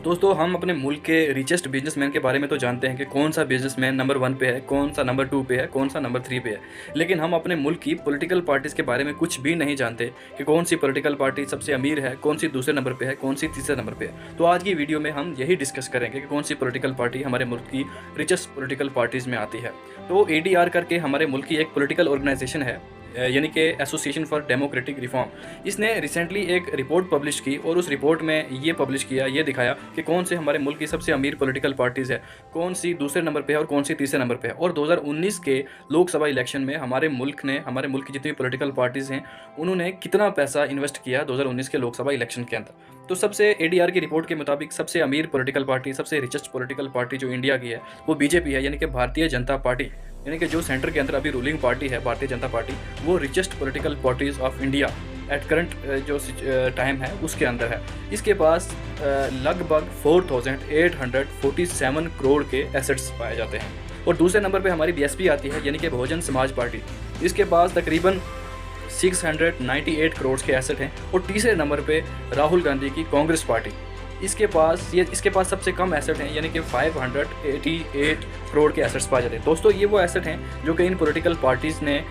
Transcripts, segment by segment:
दोस्तों हम अपने मुल्क के रिचेस्ट बिजनेसमैन के बारे में तो जानते हैं कि कौन सा बिजनेसमैन नंबर 1 पे है, कौन सा नंबर 2 पे है, कौन सा नंबर 3 पे है। लेकिन हम अपने मुल्क की पॉलिटिकल पार्टीज़ के बारे में कुछ भी नहीं जानते कि कौन सी पॉलिटिकल पार्टी सबसे अमीर है, कौन सी दूसरे नंबर पे है, कौन सी तीसरे नंबर पे है। तो आज की वीडियो में हम यही डिस्कस करेंगे कि कौन सी पॉलिटिकल पार्टी हमारे मुल्क की रिचेस्ट पॉलिटिकल पार्टीज़ में आती है। तो ADR करके हमारे मुल्क की एक पॉलिटिकल ऑर्गेनाइजेशन है, यानी कि एसोसिएशन फॉर डेमोक्रेटिक रिफॉर्म। इसने रिसेंटली एक रिपोर्ट पब्लिश की और उस रिपोर्ट में ये पब्लिश किया, ये दिखाया कि कौन से हमारे मुल्क की सबसे अमीर पॉलिटिकल पार्टीज़ है, कौन सी दूसरे नंबर पे है और कौन सी तीसरे नंबर पे है। और 2019 के लोकसभा इलेक्शन में हमारे मुल्क की जितनी पॉलिटिकल पार्टीज़ हैं उन्होंने कितना पैसा इन्वेस्ट किया 2019 के लोकसभा इलेक्शन के अंदर। तो सबसे ADR की रिपोर्ट के मुताबिक सबसे अमीर पॉलिटिकल पार्टी, सबसे रिचेस्ट पॉलिटिकल पार्टी जो इंडिया की है वो BJP है, यानी कि भारतीय जनता पार्टी, यानी कि जो सेंटर के अंदर अभी रूलिंग पार्टी है भारतीय जनता पार्टी, वो richest political parties of India at current जो टाइम है उसके अंदर है। इसके पास लगभग 4,847 करोड़ के एसेट्स पाए जाते हैं। और दूसरे नंबर पे हमारी BSP आती है, यानी कि बहुजन समाज पार्टी। इसके पास तकरीबन 698 करोड़ के एसेट हैं। और तीसरे नंबर पे राहुल गांधी की कांग्रेस पार्टी, इसके पास सबसे कम एसेट हैं, यानी कि 588 करोड़ के एसेट्स पाए जाते हैं। दोस्तों ये वो एसेट हैं जो कि इन पॉलिटिकल पार्टीज़ ने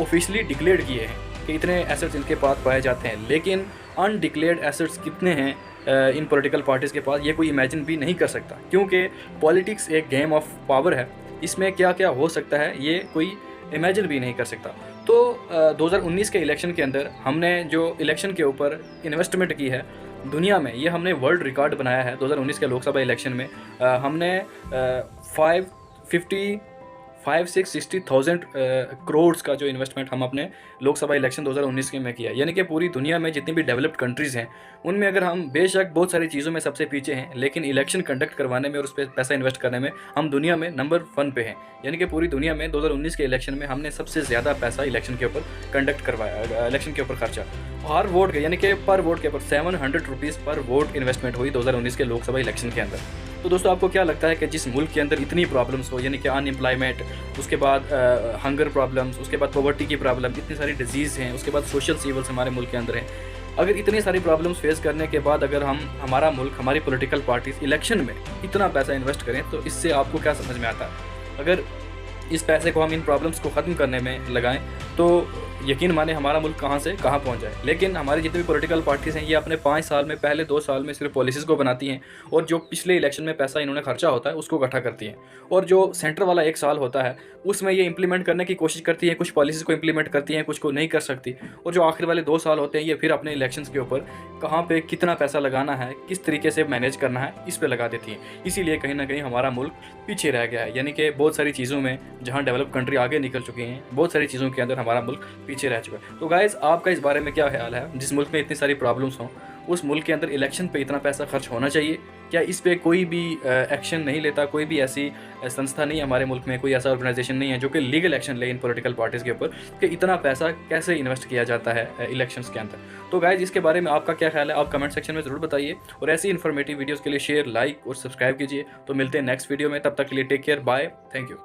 ऑफिशियली डिक्लेयर किए हैं कि इतने एसेट्स इनके पास पाए जाते हैं। लेकिन अनडिक्लेयर्ड एसेट्स कितने हैं इन पॉलिटिकल पार्टीज़ के पास, ये कोई इमेजिन भी नहीं कर सकता, क्योंकि पॉलिटिक्स एक गेम ऑफ पावर है। इसमें क्या क्या हो सकता है ये कोई इमेजिन भी नहीं कर सकता। तो 2019 के इलेक्शन के अंदर हमने जो इलेक्शन के ऊपर इन्वेस्टमेंट की है दुनिया में, ये हमने वर्ल्ड रिकॉर्ड बनाया है। 2019 के लोकसभा इलेक्शन में हमने 560,000 करोड़ का जो इन्वेस्टमेंट हम अपने लोकसभा इलेक्शन 2019 के में किया, यानी कि पूरी दुनिया में जितनी भी डेवलप्ड कंट्रीज़ हैं उनमें अगर हम बेशक बहुत सारी चीज़ों में सबसे पीछे हैं, लेकिन इलेक्शन कंडक्ट करवाने में और उस पर पैसा इन्वेस्ट करने में हम दुनिया में नंबर 1 पे हैं। यानी कि पूरी दुनिया में 2019 के इलेक्शन में हमने सबसे ज़्यादा पैसा इलेक्शन के ऊपर कंडक्ट करवाया, इलेक्शन के ऊपर खर्चा हर वोट के, यानी कि पर वोट के ऊपर 700 रुपीज़ पर वोट इन्वेस्टमेंट हुई 2019 के लोकसभा इलेक्शन के अंदर। तो दोस्तों आपको क्या लगता है कि जिस मुल्क के अंदर इतनी प्रॉब्लम्स हो, यानी कि अनएम्प्लॉयमेंट, उसके बाद हंगर प्रॉब्लम्स, उसके बाद पॉवर्टी की प्रॉब्लम, इतनी सारी डिजीज़ हैं, उसके बाद सोशल सीवल्स हमारे मुल्क के अंदर हैं, अगर इतनी सारी प्रॉब्लम्स फेस करने के बाद अगर हमारा मुल्क, हमारी पॉलिटिकल पार्टीज इलेक्शन में इतना पैसा इन्वेस्ट करें, तो इससे आपको क्या समझ में आता है? अगर इस पैसे को हम इन प्रॉब्लम्स को ख़त्म करने में लगाएं तो यकीन माने हमारा मुल्क कहाँ से कहाँ पहुँच जाए। लेकिन हमारी जितनी भी पॉलिटिकल पार्टीज़ हैं ये अपने 5 साल में, पहले 2 साल में सिर्फ पॉलिसीज़ को बनाती हैं और जो पिछले इलेक्शन में पैसा इन्होंने खर्चा होता है उसको इकट्ठा करती हैं। और जो सेंटर वाला 1 साल होता है उसमें ये इंप्लीमेंट करने की कोशिश करती हैं, कुछ पॉलिसीज़ को इंप्लीमेंट करती हैं, कुछ को नहीं कर सकती। और जो आखिर वाले 2 साल होते हैं ये फिर अपने इलेक्शंस के ऊपर कहाँ पे कितना पैसा लगाना है, किस तरीके से मैनेज करना है, इस पे लगा देती हैं। इसीलिए कहीं ना कहीं हमारा मुल्क पीछे रह गया है, यानी कि बहुत सारी चीज़ों में जहाँ डेवलप कंट्री आगे निकल चुकी हैं, बहुत सारी चीज़ों के अंदर हमारा मुल्क पीछे रह चुका है। तो गाइज़ आपका इस बारे में क्या ख्याल है? जिस मुल्क में इतनी सारी प्रॉब्लम्स हों उस मुल्क के अंदर इलेक्शन पे इतना पैसा खर्च होना चाहिए क्या? इस पे कोई भी एक्शन नहीं लेता? कोई भी ऐसी संस्था नहीं है हमारे मुल्क में, कोई ऐसा ऑर्गेनाइजेशन नहीं है जो कि लीगल एक्शन ले इन पॉलिटिकल पार्टीज़ के ऊपर कि इतना पैसा कैसे इन्वेस्ट किया जाता है इलेक्शंस के अंदर? तो गाइज़ इसके बारे में आपका क्या ख्याल है आप कमेंट सेक्शन में ज़रूर बताइए। और ऐसी इन्फॉर्मेटिव वीडियोज़ के लिए शेयर, लाइक और सब्सक्राइब कीजिए। तो मिलते हैं नेक्स्ट वीडियो में, तब तक के लिए take care, bye, thank you.